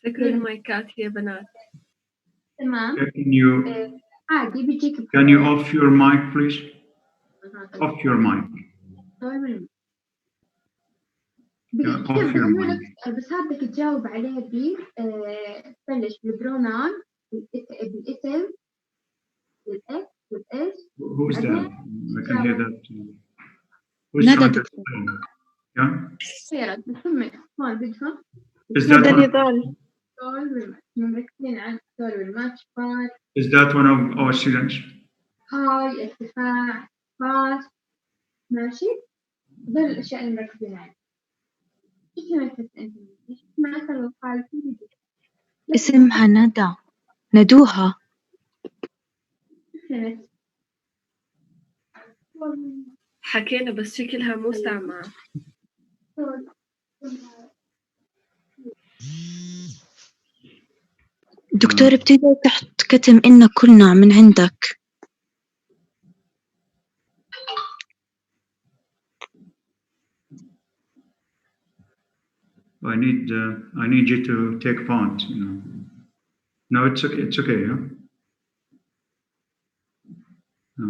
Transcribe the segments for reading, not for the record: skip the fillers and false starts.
سكروا المايكات يا بنات. تمام. Can you عادي بيجيك can you off your mic please? Off your mic. Yeah, off your mic. بس هذا بدك تجاوب عليه بلش بالبرونان بالاسم بالاكس والاس. Who's that? I can hear that. Who's Nada, trying to doctor. explain? Yeah? خيرات بسمع هون بدهم Is that one, نضال. مركزين على الدول والماتش بار is that one of our students? هاي ارتفاع باس ماشي. دول الاشياء اللي مركزين عليها. ايش مركز انت؟ ايش مثلا القال اسمها ندى. ندوها. حكينا بس شكلها مو سامعة. دكتور ابتدى تحت كتم إن كلنا من عندك. I need you to take part, you know. No, it's okay, yeah? No.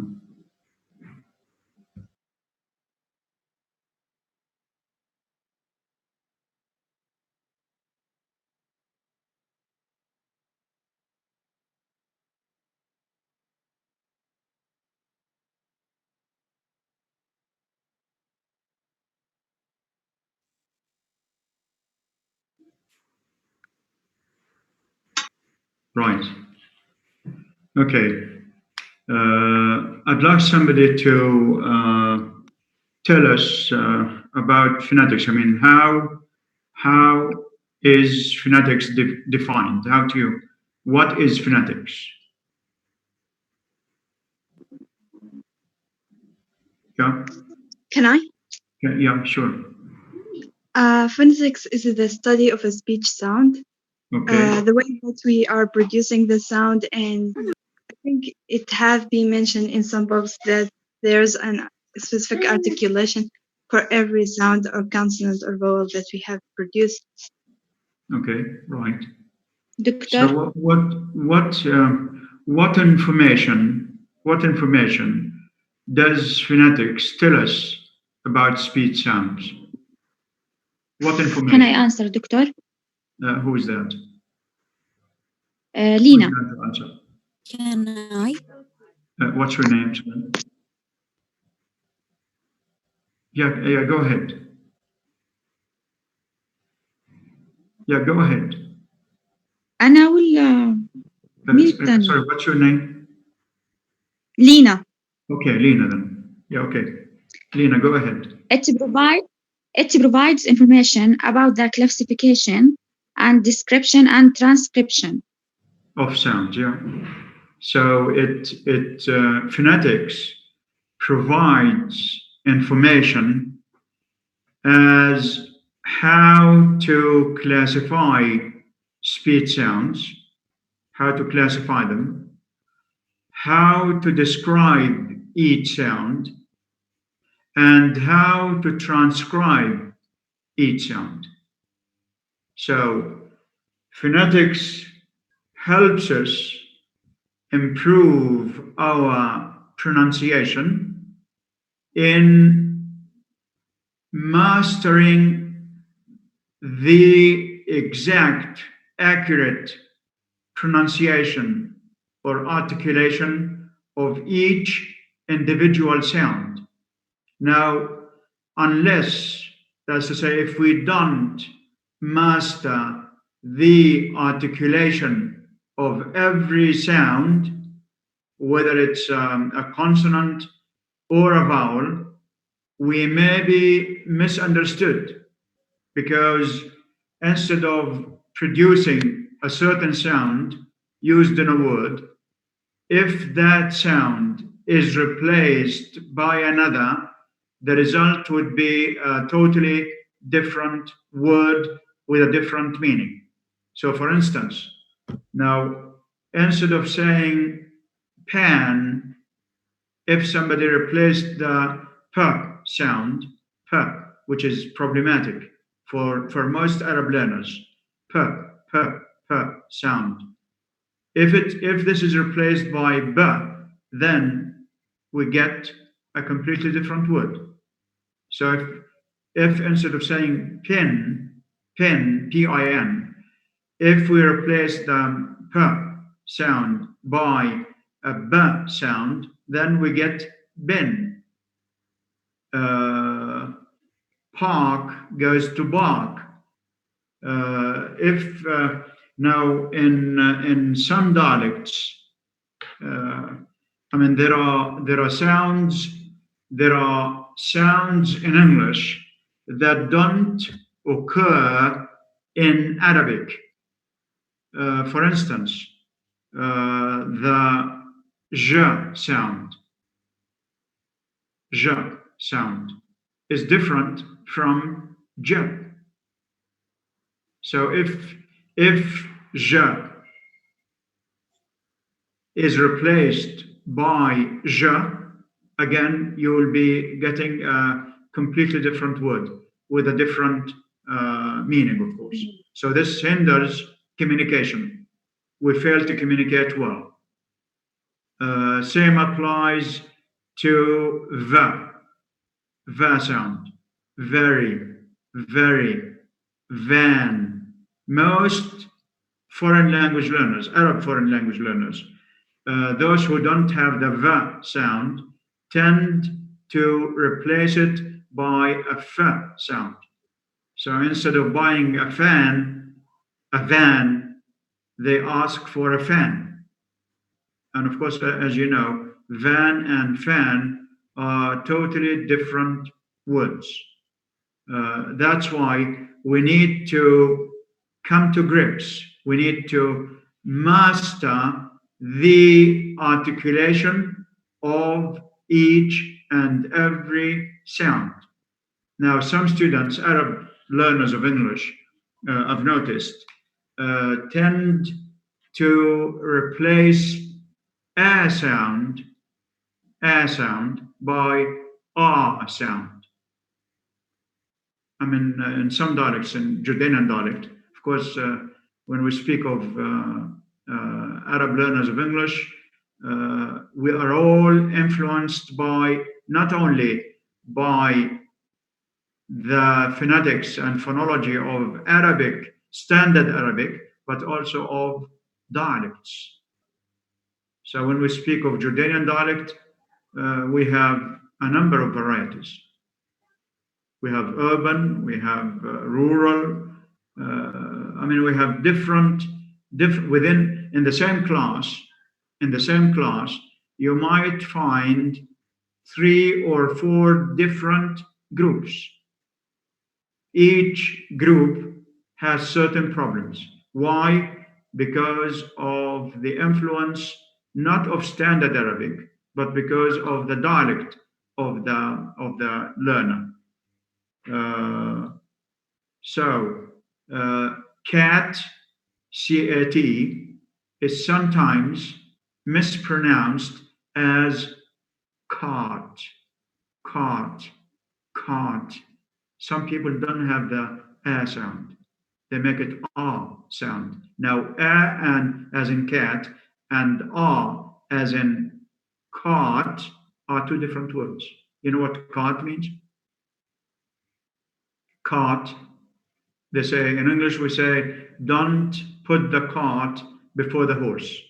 Right. Okay. I'd like somebody to tell us about phonetics. I mean, how is phonetics defined? What is phonetics? Yeah. Can I? Yeah, sure. Phonetics is the study of a speech sound. Okay. The way that we are producing the sound, and I think it has been mentioned in some books that there's a specific articulation for every sound or consonant or vowel that we have produced. Okay. Right. Doctor? So what information does phonetics tell us about speech sounds? What information? Can I answer, Doctor? Who is that? Lina. Who's going to answer? Can I? What's your name? Yeah, go ahead. Yeah, go ahead. أنا ولا مين الثاني؟ Sorry, what's your name? Lina. Okay, Lina then. Yeah, okay. Lina, go ahead. It provides information about the classification and description and transcription of sounds, yeah. So phonetics provides information as how to classify speech sounds, how to classify them, how to describe each sound, and how to transcribe each sound. So phonetics helps us improve our pronunciation in mastering the exact, accurate pronunciation or articulation of each individual sound. Now, unless, that's to say, if we don't master the articulation of every sound, whether it's a consonant or a vowel, we may be misunderstood, because instead of producing a certain sound used in a word, if that sound is replaced by another, the result would be a totally different word with a different meaning. So for instance, now instead of saying pan, if somebody replaced the p sound, p, which is problematic for most Arab learners, sound. If this is replaced by b, then we get a completely different word. So if instead of saying pin, P-I-N, if we replace the p sound by a b sound, then we get bin. Park goes to bark. If now in some dialects, I mean there are sounds in English that don't occur in Arabic. For instance, the j sound is different from j. So if j is replaced by j, again you will be getting a completely different word with a different meaning, of course. So this hinders communication. We fail to communicate well. Same applies to the sound. Very, van. Most foreign language learners, Arab foreign language learners, those who don't have the v sound tend to replace it by a f sound. So instead of buying a van, they ask for a fan. And of course, as you know, van and fan are totally different words. That's why we need to come to grips. We need to master the articulation of each and every sound. Now, some students, Arab learners of English, I've noticed, tend to replace a sound by a sound. I mean, in some dialects, in Jordanian dialect, of course, when we speak of Arab learners of English, we are all influenced by not only by the phonetics and phonology of Arabic, standard Arabic, but also of dialects. So when we speak of Jordanian dialect, we have a number of varieties. We have urban, we have rural. I mean, we have different within in the same class. In the same class, you might find 3 or 4 different groups. Each group has certain problems. Why? Because of the influence not of standard Arabic, but because of the dialect of the learner. Cat, C-A-T, is sometimes mispronounced as cart. Some people don't have the a sound. They make it a sound. Now, and as in cat and as in cart are 2 different words. You know what cart means? Cart. They say, in English, we say, don't put the cart before the horse.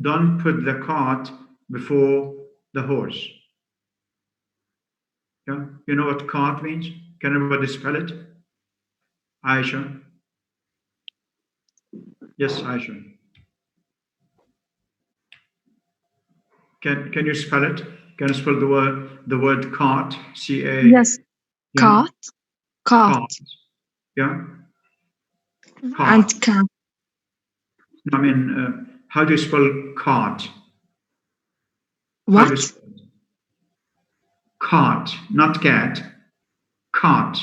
Don't put the cart before the horse. Yeah? You know what cart means? Can everybody spell it? Aisha? Yes, Aisha. Can you spell it? Can you spell the word cart? C-A? Yes. Yeah? Cart. Yeah? Cart. And cat. I mean, how do you spell cart? What? Cart, not cat. Cart.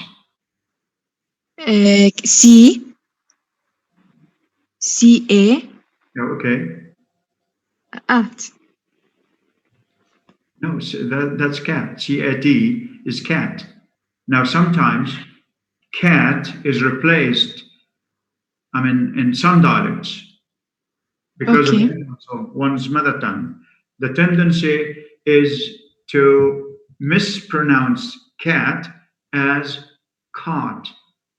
C-A. Yeah, okay. At. No, that's cat. C-A-T is cat. Now, sometimes cat is replaced, I mean, in some dialects, because Okay. of one's mother tongue, the tendency is to mispronounce cat as cart.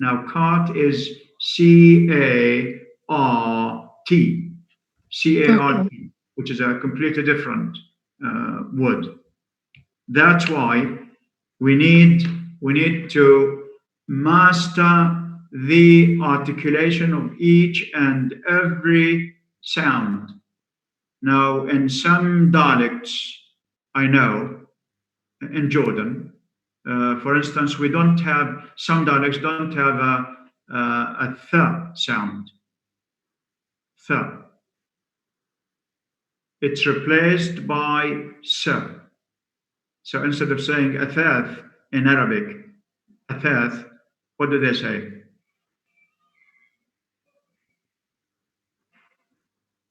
Now, cart is C-A-R-T, C-A-R-T, which is a completely different word. That's why we need to master the articulation of each and every sound. Now, in some dialects, I know, in Jordan, for instance, we don't have, some dialects don't have a th sound. Th. It's replaced by s. So instead of saying athath in Arabic, athath, what do they say?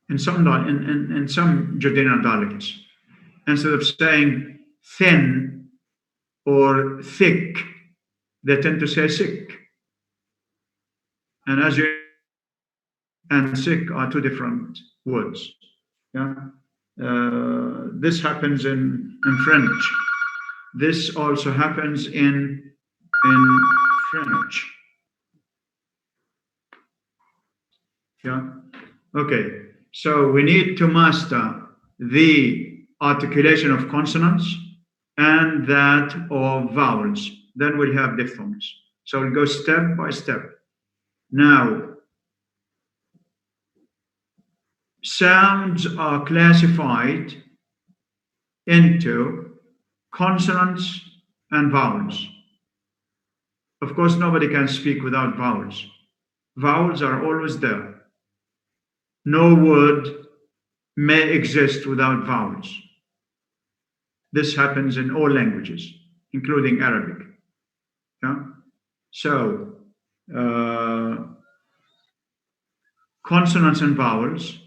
In some in some Jordanian dialects, instead of saying thin or thick, they tend to say sick. And as you and sick are two different words. Yeah, this happens in French. This also happens in French. Yeah. Okay. So we need to master the articulation of consonants and that of vowels. Then we'll have diphthongs. So we'll go step by step. Now, sounds are classified into consonants and vowels. Of course, nobody can speak without vowels. Vowels are always there. No word may exist without vowels. This happens in all languages, including Arabic. Yeah? So, consonants and vowels.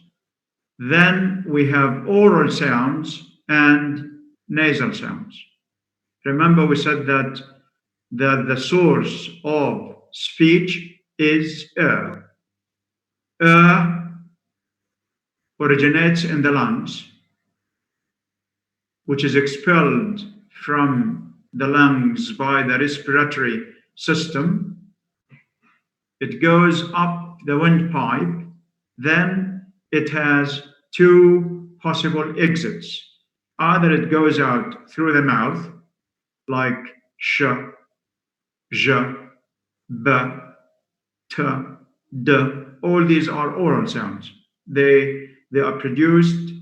Then we have oral sounds and nasal sounds. Remember, we said that the source of speech is originates in the lungs, which is expelled from the lungs by the respiratory system. It goes up the windpipe, then it has two possible exits. Either it goes out through the mouth, like sh, j, b, t, d. All these are oral sounds. They are produced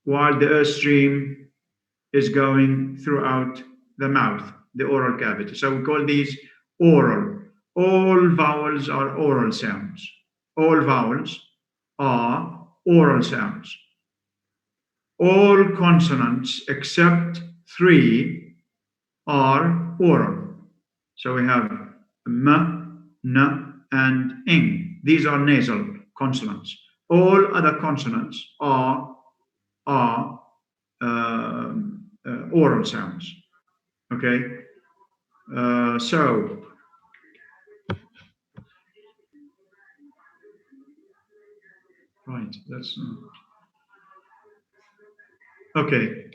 while the air stream is going throughout the mouth, the oral cavity. So we call these oral. All vowels are oral sounds. All vowels are oral sounds. All consonants except three are oral. So we have m, n, and ing. These are nasal consonants. All other consonants are oral sounds. Okay. So right. That's okay.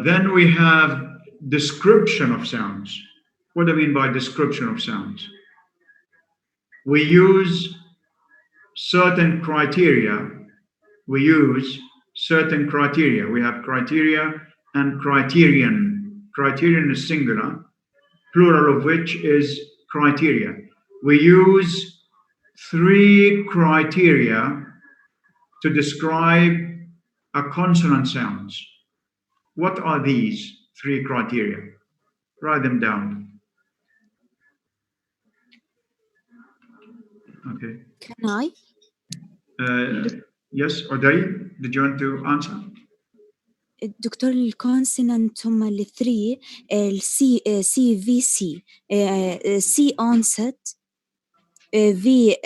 Then we have description of sounds. What do I mean by description of sounds? We use certain criteria. We use certain criteria. We have criteria and criterion. Criterion is singular, plural of which is criteria. We use three criteria to describe a consonant sounds. What are these three criteria? Write them down. Okay. Can I? Yes, Odai, did you want to answer? دكتور الكونسونانت هم الثري السي سي في سي سي onset في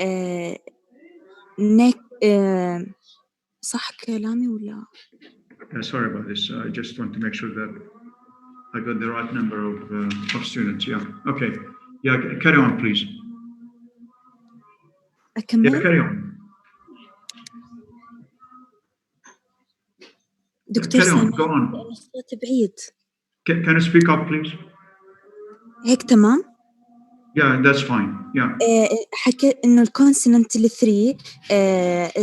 نك صح كلامي ولا؟ Sorry about this. I just want to make sure that I got the right number of students. Yeah. Okay. Yeah, carry on, please. Yeah, أكمل carry on. دكتور Carry on. سامعني Go on. لأن الصوت بعيد Can you speak up, please? هيك تمام. Yeah, that's fine. Yeah. حكيت إنه الكونسونانت الثري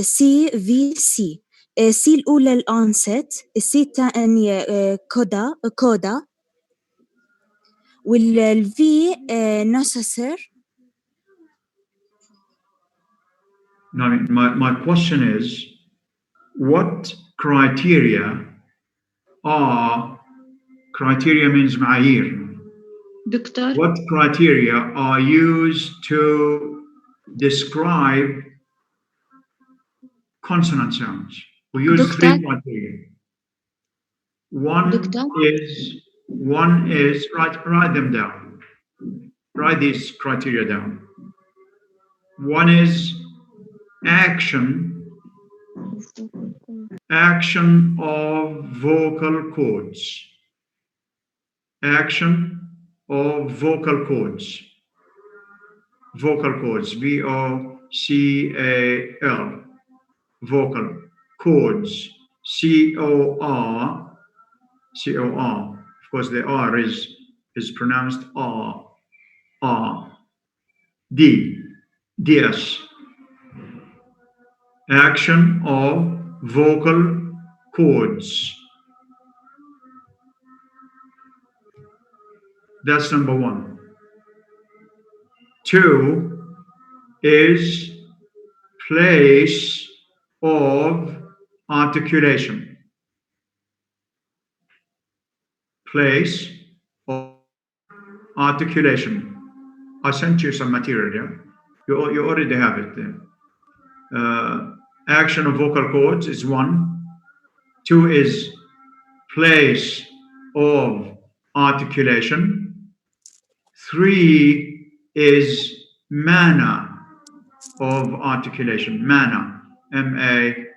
سي في سي. سي الأولى الأونست، السي الثانية كودا والفي نسسر. Now, my question is, what criteria means معايير. دكتور What criteria are used to describe consonant sounds? We use Doctor? three criteria. Doctor? One is write them down. Write these criteria down. One is action of vocal cords. Action of vocal cords. Vocal cords. VOCAL. Vocal cords. COR. Of course, the R is pronounced R. R. DS. Action of vocal cords. That's number one. Two is place of articulation. Place of articulation. I sent you some material, yeah? You already have it there. Action of vocal cords is one. Two is place of articulation. Three is manner of articulation. Manner. MANNER.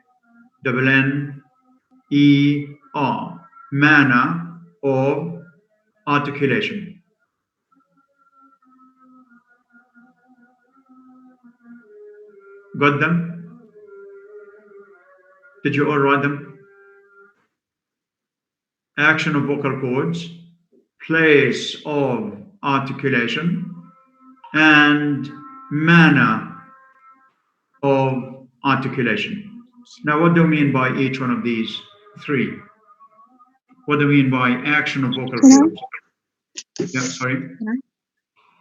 Manner of articulation. Got them? Did you all write them? Action of vocal cords, place of articulation, and manner of articulation. Now, what do you mean by each one of these three? What do you mean by action of vocal cords? Yeah, sorry.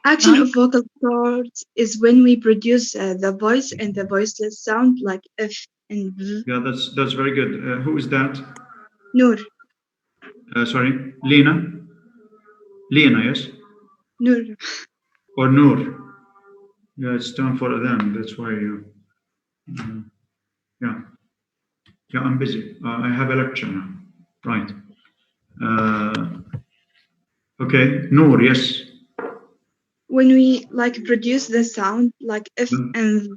Action of vocal cords is when we produce the voice and the voiceless sound like F and V. Yeah, that's very good. Who is that? Noor. Sorry, Lena. Lena, yes. Noor. Or Noor. Yeah, it's time for them. That's why. Yeah. Yeah, I'm busy. I have a lecture now. Right. Okay, Noor, yes. When we like produce the sound like F and V,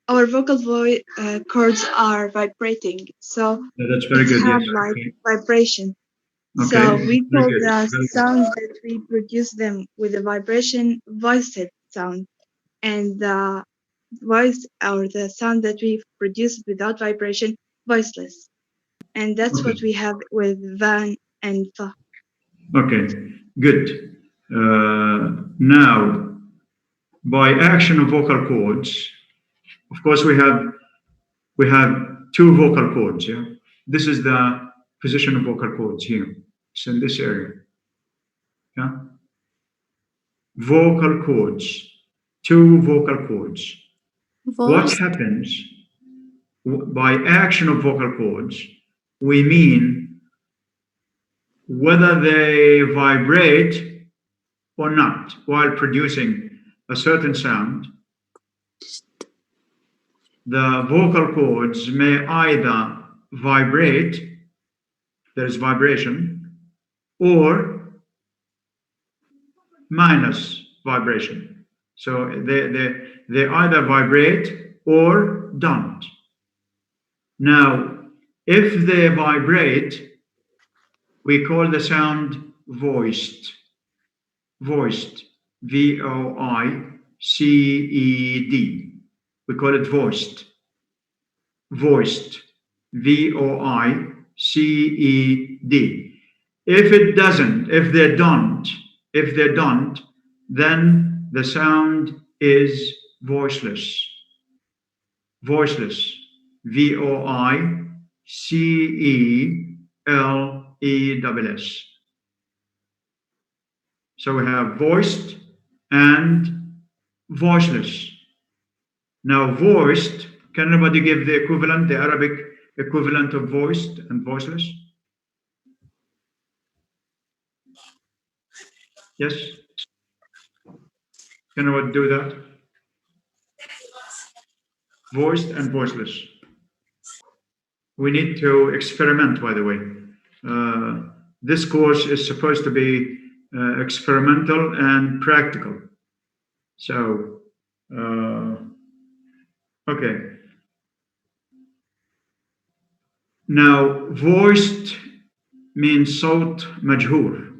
our vocal cords are vibrating, so That's very it good. have Yes. like Okay. vibration. Okay. So we Very call good. the Very good. sound that we produce them with a vibration voiced sound, and the voice or the sound that we produce without vibration voiceless. And that's Okay. what we have with van and fa. Okay, good. Now, by action of vocal cords, of course, we have two vocal cords. Yeah, this is the position of vocal cords here. It's in this area. Yeah, vocal cords, two vocal cords. What happens by action of vocal cords? We mean whether they vibrate or not while producing a certain sound. The vocal cords may either vibrate, there is vibration, or minus vibration. So they either vibrate or don't. Now, if they vibrate, we call the sound voiced. Voiced. V-O-I-C-E-D. We call it voiced. Voiced. V-O-I-C-E-D. If it doesn't, if they don't, then the sound is voiceless. Voiceless. V-O-I-C-E-L-E-S-S. So we have voiced and voiceless. Now, voiced, can anybody give the equivalent, the Arabic equivalent of voiced and voiceless? Yes? Can anybody do that? Voiced and voiceless. We need to experiment, by the way. This course is supposed to be experimental and practical. So, okay. Now, voiced means صوت مجهور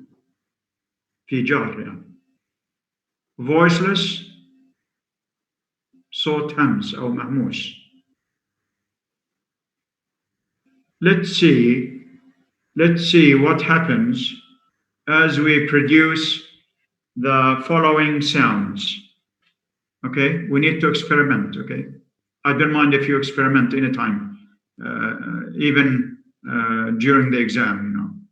في جهر يعني. Voiceless صوت همس أو مهموس. Let's see what happens as we produce the following sounds. Okay, we need to experiment. Okay, I don't mind if you experiment anytime, even during the exam.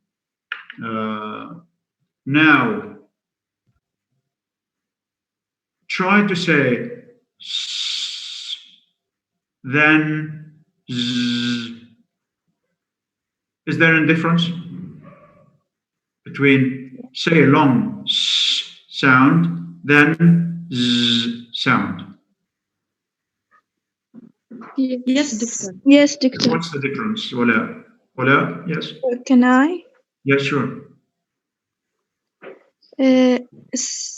Now, try to say s, then z. Is there a difference between say a long s sound, then z sound? Yes, doctor. Yes, doctor. What's the difference? Wala? Wala? Yes? Can I? Yes, sure.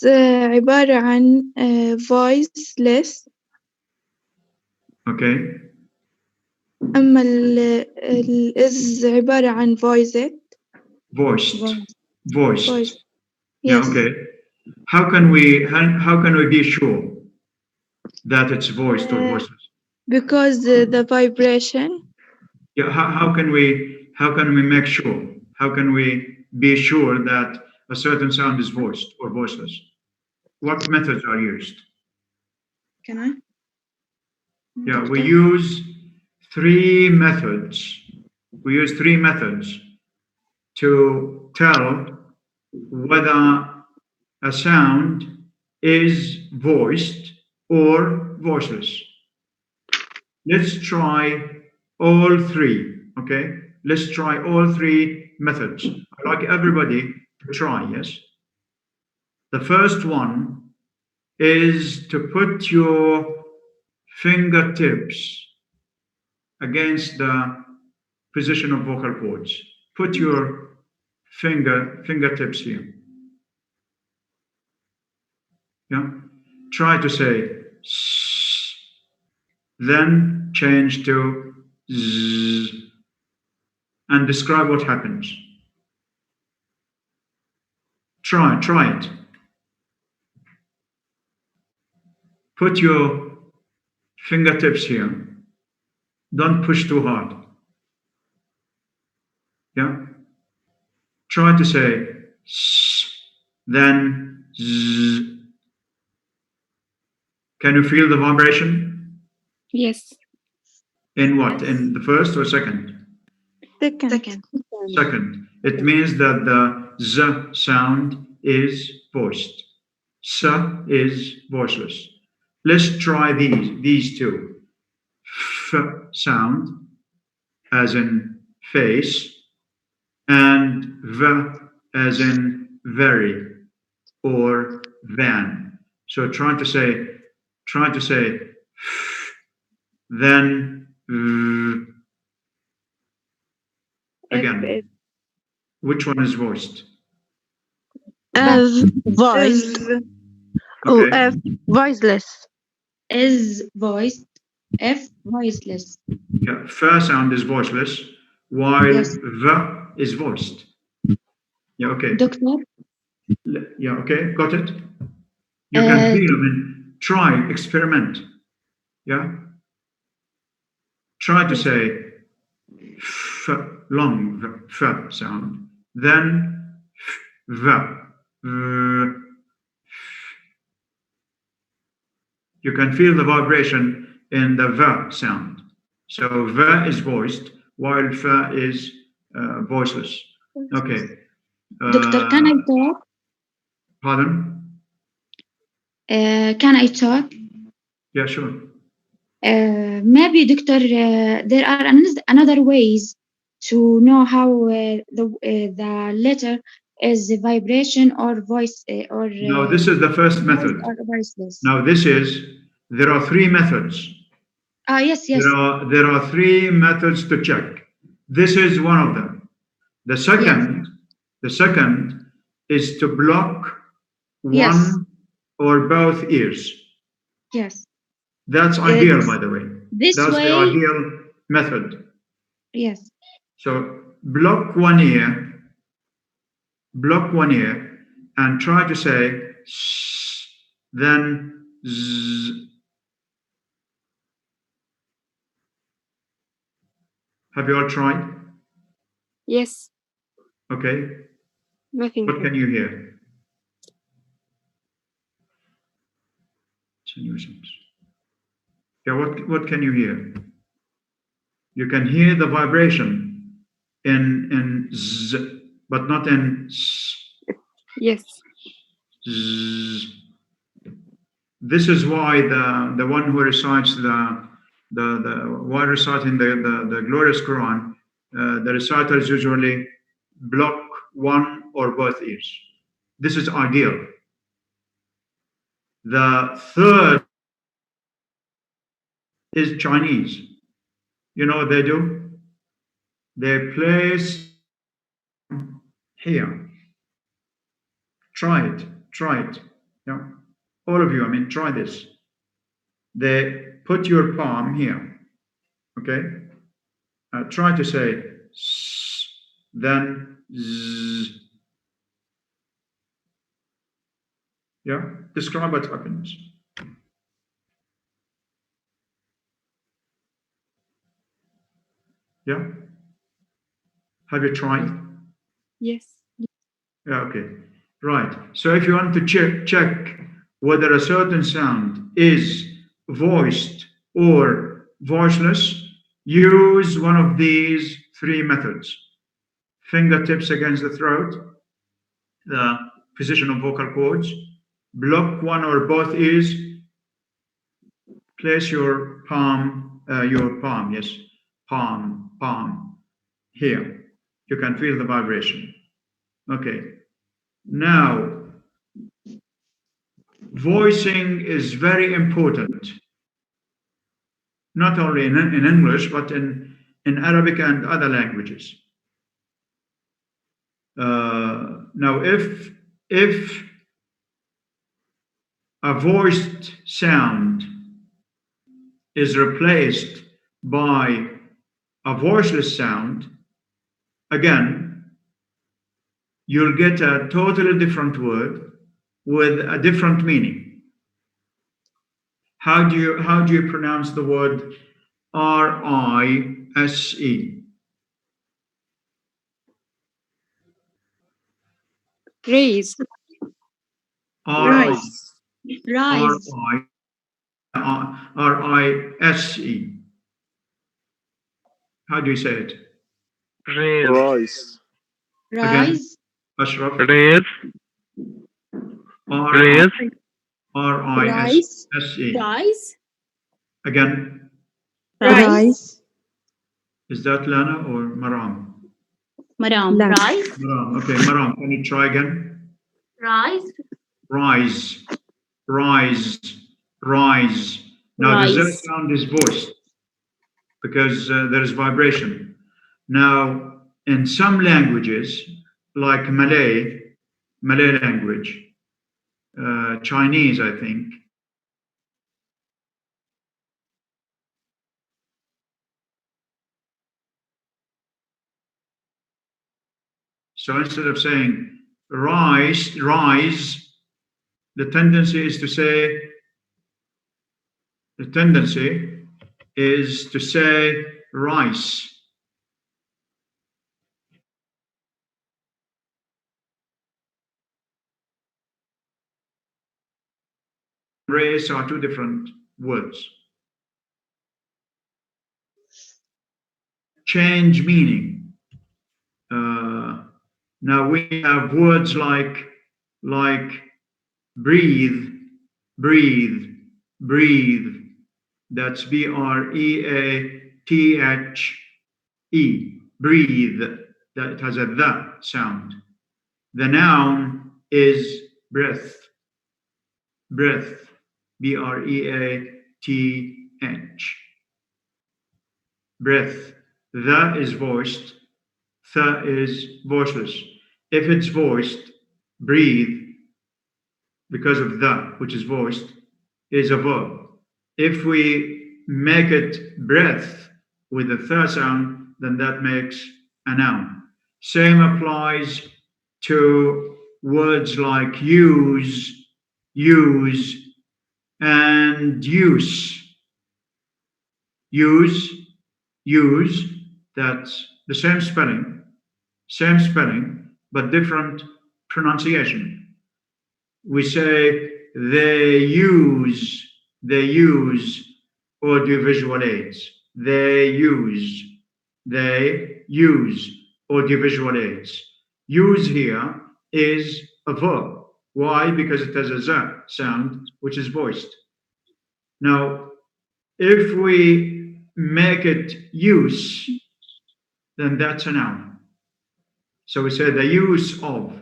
عبارة عن voiceless. Okay. أما ال is عبارة عن voiced. Voiced. Voiced. Yeah, Yes. okay. How can we be sure that it's voiced or voiceless? Because the vibration. Yeah, how can we make sure? How can we be sure that a certain sound is voiced or voiceless? What methods are used? Can I? Yeah, we use three methods. We use three methods to tell whether a sound is voiced or voiceless. Let's try all three, okay? Let's try all three methods. I'd like everybody to try, yes? The first one is to put your fingertips against the position of vocal cords. Put your fingertips here. Yeah. Try to say s, then change to z, and describe what happens. Try it. Put your fingertips here. Don't push too hard. Yeah. Try to say s, then z. Can you feel the vibration? Yes. In what? Yes. In the first or second? Second. Second. It means that the z sound is voiced. S is voiceless. Let's try these two. F sound, as in face, and v as in very or van. So try to say f, then v. Again. Which one is voiced? Voiced. Okay. F voiceless. Is voiced. F voiceless. Yeah, f sound is voiceless, while Yes. v is voiced. Yeah, okay. Doctor, Yeah, okay, got it? You can feel, I mean, try, experiment. Yeah? Try to say f, long f sound, then v. You can feel the vibration in the v sound. So v is voiced, while f is voiceless. Okay. Doctor, can I talk? Pardon? Can I talk? Yeah, sure. Maybe, Doctor, there are another ways to know how the letter is vibration or voice or Now, this is the first method. or voiceless. Now, there are three methods. Yes. There are three methods to check. This is one of them. The second is to block one or both ears. Yes. That's ideal, by the way. That's the ideal method. Yes. So block one ear, and try to say s, then z. Have you all tried? Yes. Okay. Nothing. What can you hear? It's a nuisance. Yeah, what can you hear? You can hear the vibration in z, but not in s. Yes. Z. This is why the one who recites while reciting the glorious Quran, the reciters usually block one or both ears. This is ideal. The third is Chinese. You know what they do? They place here. Try it. Yeah. All of you, I mean, try this. They put your palm here. Okay? Try to say s, then z. Yeah? Describe what happens. Yeah? Have you tried? Yes. Yeah, okay. Right. So if you want to check whether a certain sound is voiced or voiceless, use one of these three methods. Fingertips against the throat, the position of vocal cords, block one or both ears, place your palm, palm here. You can feel the vibration. Okay. Now, voicing is very important, not only in English, but in Arabic and other languages. Now, if a voiced sound is replaced by a voiceless sound, again, you'll get a totally different word with a different meaning. How do you pronounce the word rise? Raise. Rise. Rise. R-I-S-E. How do you say it? Rice. Again, Rise. Ashraf. Raise. R-I-S-E. Rise. Again, Rise. is that Lana or Maram? Maram. Rise. Maram. Okay, Maram, can you try again? Rise. Rise. Now, the Z sound is voiced because there is vibration. Now, in some languages, like Malay language, Chinese, I think, so instead of saying rise, the tendency is to say, rice. Race are two different words. Change meaning. Now we have words like breathe, breathe, breathe. That's B-R-E-A-T-H-E. Breathe. That it has a the sound. The noun is breath. Breath. B-R-E-A-T-H. Breath. The is voiced. The is voiceless. If it's voiced, breathe, because of the, which is voiced, is a verb. If we make it breath with the th sound, then that makes a noun. Same applies to words like use, and use. Use, that's the same spelling, but different pronunciation. We say they use audiovisual aids. They use audiovisual aids. Use here is a verb. Why? Because it has a z sound, which is voiced. Now, if we make it use, then that's a noun. So we say the use of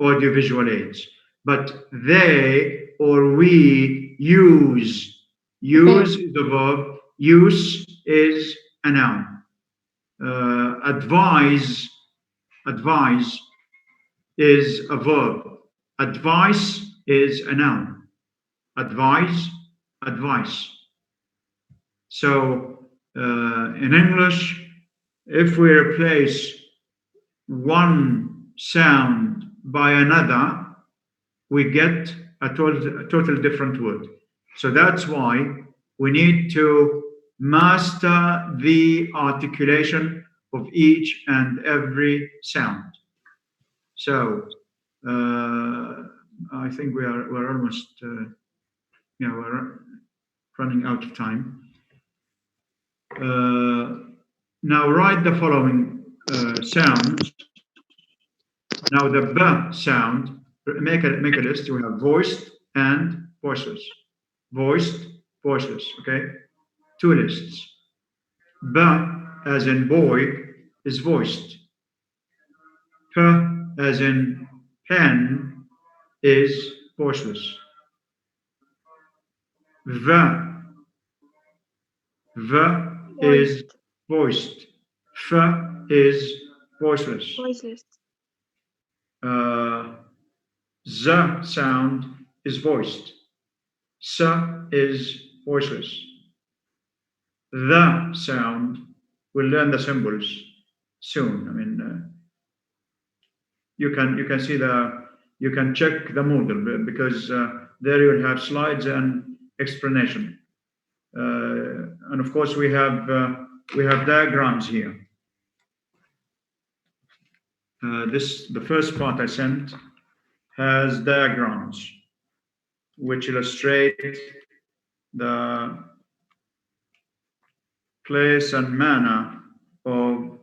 audiovisual aids. But they or we use is a verb, use is a noun. Advise is a verb. Advice is a noun. Advise. So in English, if we replace one sound by another, we get a total different word. So that's why we need to master the articulation of each and every sound. So I think we're almost we're running out of time. Now write the following sounds. Now the b sound, make a list. We have voiced and voiceless. Voiced, voiceless, okay? Two lists. B as in boy is voiced. P as in pen is voiceless. V is voiced. F is voiceless. Z sound is voiced. S is voiceless. The sound, we'll learn the symbols soon. I mean, you can see you can check the Moodle because there you'll have slides and explanation. And of course we have diagrams here. The first part I sent has diagrams which illustrate the place and manner of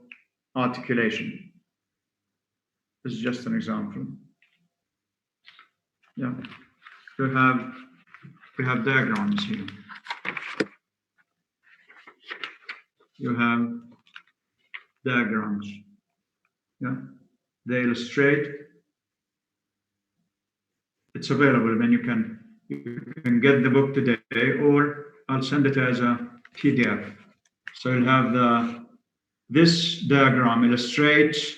articulation. This is just an example. Yeah, we have diagrams here. You have diagrams. Yeah, they illustrate. It's available. I mean, you can get the book today, or I'll send it as a PDF. So you'll have this diagram illustrates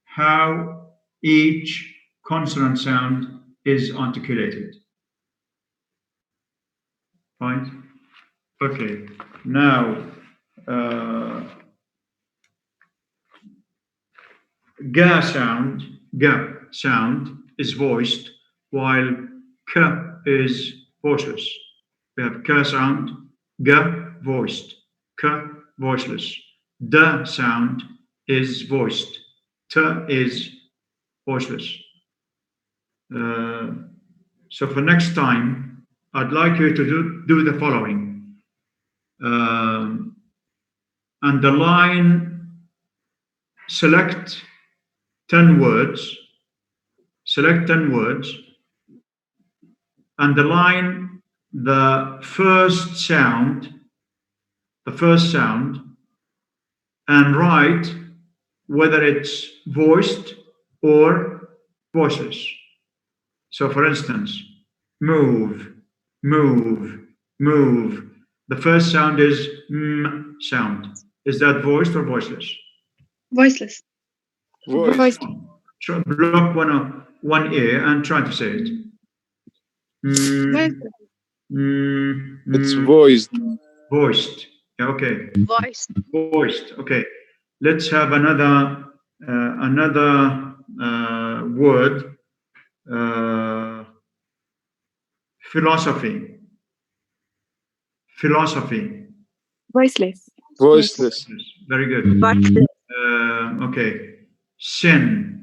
how each consonant sound is articulated. Fine. Okay. Now, ga sound is voiced, while k is voiceless. We have k sound, g voiced, k voiceless. D sound is voiced, t is voiceless. So for next time, I'd like you to do the following. Underline, select 10 words, underline the first sound, and write whether it's voiced or voiceless. So for instance, move, move, move. The first sound is m sound. Is that voiced or voiceless? Voiceless. Voice. Block one ear and try to say it. It's voiced. Voiced. Yeah, okay. Voiced. Voiced. Okay. Let's have another word. Philosophy. Philosophy. Voiceless. Voiceless. Very good. Voiceless. Okay. Sin.